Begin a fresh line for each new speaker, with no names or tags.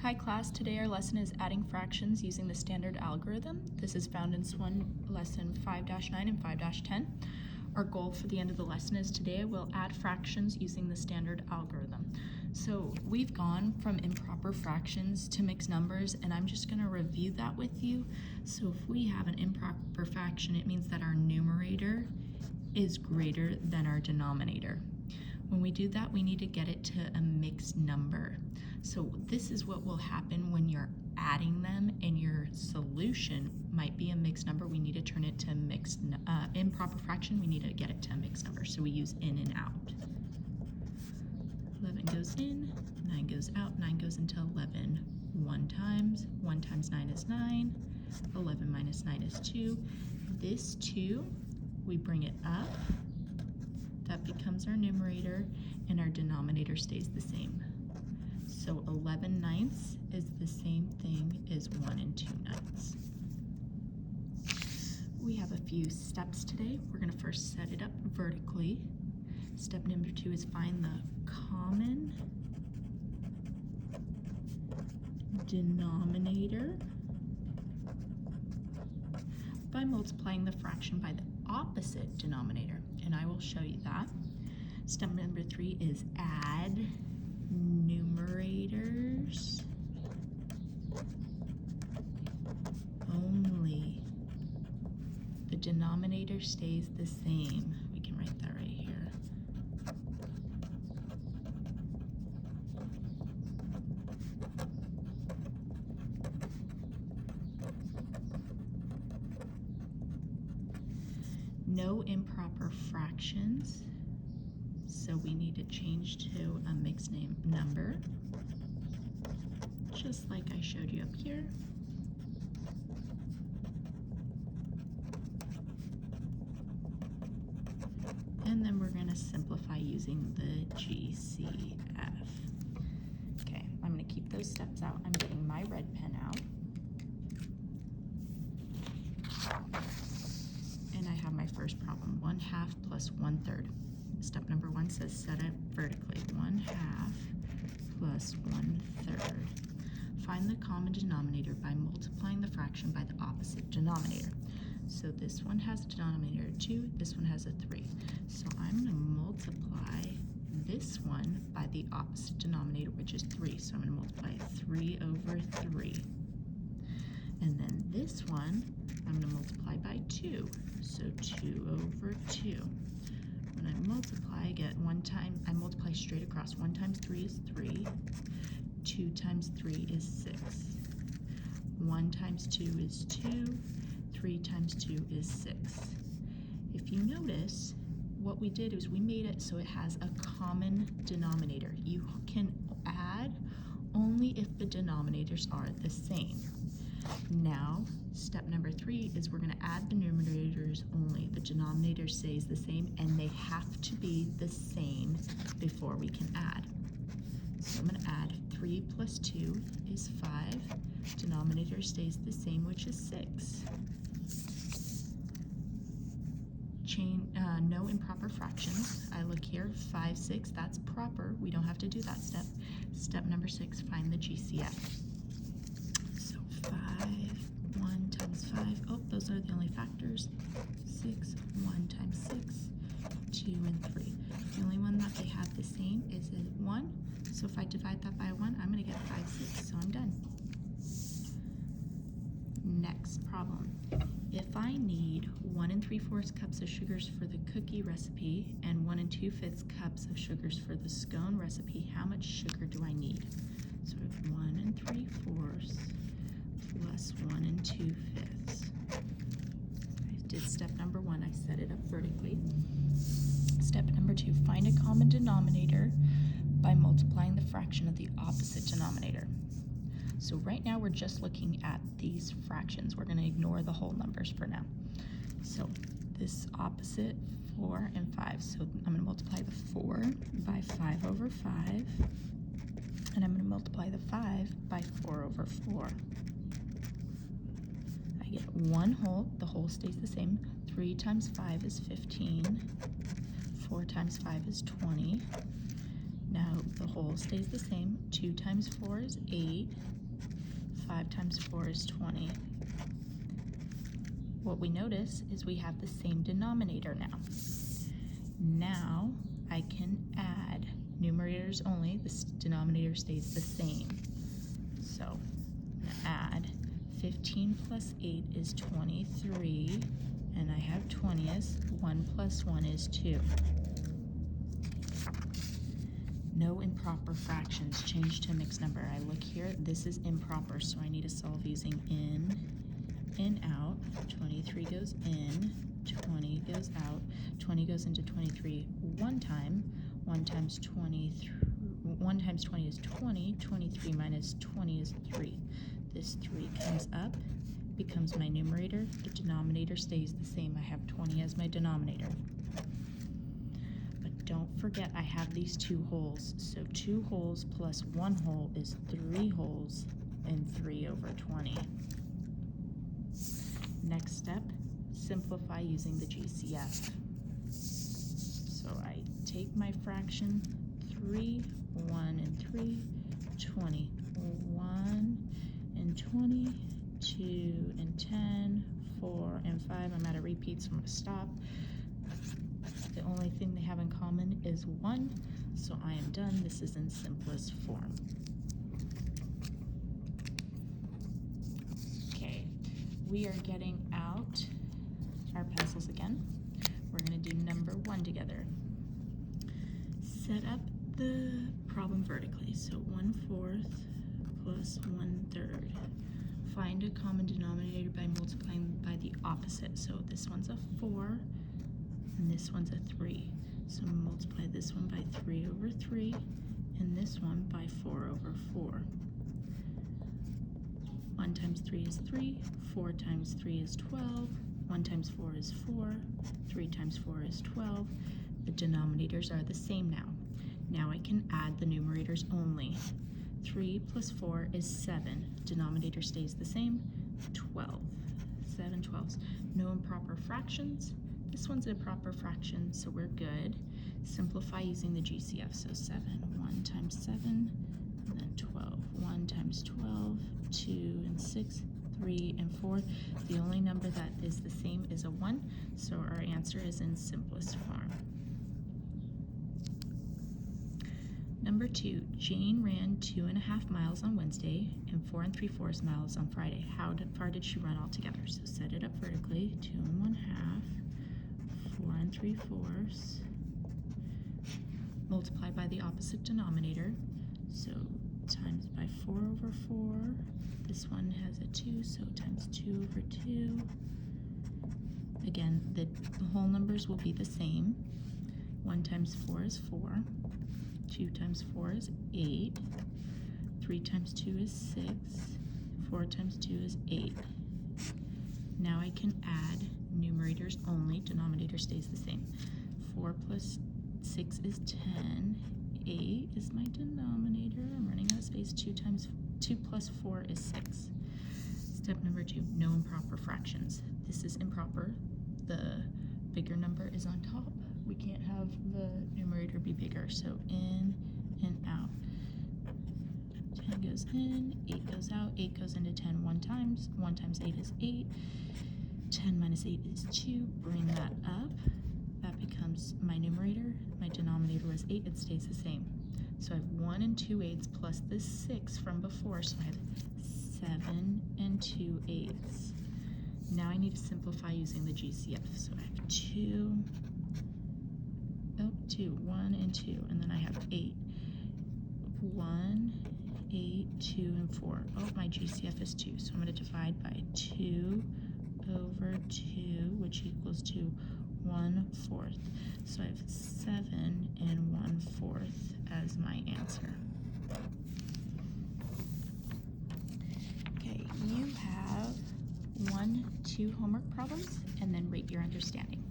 Hi class, today our lesson is adding fractions using the standard algorithm. This is found in Swun lesson 5-9 and 5-10. Our goal for the end of the lesson is today we'll add fractions using the standard algorithm. So we've gone from improper fractions to mixed numbers, and I'm just going to review that with you. So if we have an improper fraction, it means that our numerator is greater than our denominator. When we do that, we need to get it to a mixed number. So this is what will happen when you're adding them and your solution might be a mixed number. We need to turn it to a mixed, improper fraction. We need to get it to a mixed number. So we use in and out. 11 goes in, 9 goes out, 9 goes into 11 1 times 9 is 9, 11 minus 9 is 2. This 2, we bring it up. That becomes our numerator, and our denominator stays the same. So 11 ninths is the same thing as 1 2 ninths. We have a few steps today. We're going to first set it up vertically. Step number 2 is find the common denominator by multiplying the fraction by the opposite denominator, and I will show you that. Step number 3 is add numerators only. The denominator stays the same. We can write that right here. No improper fractions, so we need to change to a mixed number, just like I showed you up here. And then we're going to simplify using the GCF. Okay, I'm going to keep those steps out. I'm getting my red pen out. And I have my first problem, 1/2 plus 1/3. Step number 1 says set it vertically, 1/2 plus 1/3. Find the common denominator by multiplying the fraction by the opposite denominator. So this one has a denominator of 2, this one has a 3. So I'm going to multiply this one by the opposite denominator, which is 3. So I'm going to multiply 3 over 3. And then this one, I'm going to multiply by 2. So 2 over 2. When I multiply, I get I multiply straight across. 1 times 3 is 3. 2 times 3 is 6. 1 times 2 is 2. 3 times 2 is 6. If you notice, what we did is we made it so it has a common denominator. You can add only if the denominators are the same. Now, step number 3 is we're going to add the numerators only. The denominator stays the same, and they have to be the same before we can add. So I'm going to add 3 plus 2 is 5. Denominator stays the same, which is 6. No improper fractions. I look here, 5, 6, that's proper. We don't have to do that step. Step number 6, find the GCF. 1 times 5, oh, those are the only factors. 6, 1 times 6, 2 and 3. The only one that they have the same is 1. So if I divide that by 1, I'm going to get 5, 6, so I'm done. Next problem. If I need 1 3/4 cups of sugars for the cookie recipe and 1 2/5 cups of sugars for the scone recipe, how much sugar do I need? So 1 3/4 plus 1 2/5. I did step number 1, I set it up vertically. Step number 2, find a common denominator by multiplying the fraction of the opposite denominator. So right now we're just looking at these fractions. We're going to ignore the whole numbers for now. So this opposite, 4 and 5. So I'm going to multiply the 4 by 5 over 5. And I'm going to multiply the 5 by 4 over 4. I get 1 whole, the whole stays the same. 3 times 5 is 15. 4 times 5 is 20. Now the whole stays the same. 2 times 4 is 8. 5 times 4 is 20. What we notice is we have the same denominator now. Now I can add numerators only. The denominator stays the same. So I'm going to add 15 plus 8 is 23, and I have 20ths. 1 plus 1 is 2. No improper fractions. Change to a mixed number. I look here. This is improper, so I need to solve using in, out. 23 goes in, 20 goes out. 20 goes into 23 one time. 1 times 20 is 20. 23 minus 20 is 3. This 3 comes up, becomes my numerator. The denominator stays the same. I have 20 as my denominator. But don't forget I have these 2 wholes. So 2 wholes plus 1 whole is 3 wholes, and 3 over 20. Next step, simplify using the GCF. So I take my fraction 3, 1 and 3, 20, 1 and 20, 2 and 10, 4 and 5. I'm at a repeat, so I'm going to stop. The only thing they have in common is 1, so I am done. This is in simplest form. Okay, we are getting out our pencils again. We're going to do number 1 together. Set up the problem vertically, so 1/4 plus 1/3. Find a common denominator by multiplying by the opposite. So this one's a 4, and this one's a 3. So multiply this one by 3 over 3, and this one by 4 over 4. 1 times 3 is 3, 4 times 3 is 12, 1 times 4 is 4, 3 times 4 is 12. The denominators are the same now. Now I can add the numerators only. 3 plus 4 is 7. Denominator stays the same, 12. 7 12s. No improper fractions. This one's a proper fraction, so we're good. Simplify using the GCF. So 7, 1 times 7, and then 12. 1 times 12, 2 and 6, 3 and 4. The only number that is the same is a 1, so our answer is in simplest form. Number 2, Jane ran 2.5 miles on Wednesday and 4 3/4 miles on Friday. How far did she run altogether? So set it up vertically, 2 1/2, 4 3/4. Multiply by the opposite denominator. So times by 4 over 4. This one has a 2, so times 2 over 2. Again, the whole numbers will be the same. 1 times 4 is 4. 2 times 4 is 8. 3 times 2 is 6. 4 times 2 is 8. Now I can add numerators only. Denominator stays the same. 4 plus 6 is 10. 8 is my denominator. I'm running out of space. 2 plus 4 is 6. Step number 2, no improper fractions. This is improper. The bigger number is on top. We can't have the numerator be bigger, so in and out. 10 goes in, 8 goes out, 8 goes into 10 1 times. 1 times 8 is 8. 10 minus 8 is 2. Bring that up. That becomes my numerator. My denominator was 8. It stays the same. So I have 1 and 2/8 plus this 6 from before, so I have 7 and 2/8. Now I need to simplify using the GCF. So I have 1 and 2, and then I have 8. 1, 8, 2, and 4. Oh, my GCF is 2, so I'm going to divide by 2 over 2, which equals to 1/4. So I have 7 and 1/4 as my answer. Okay, you have 1, 2 homework problems, and then rate your understanding.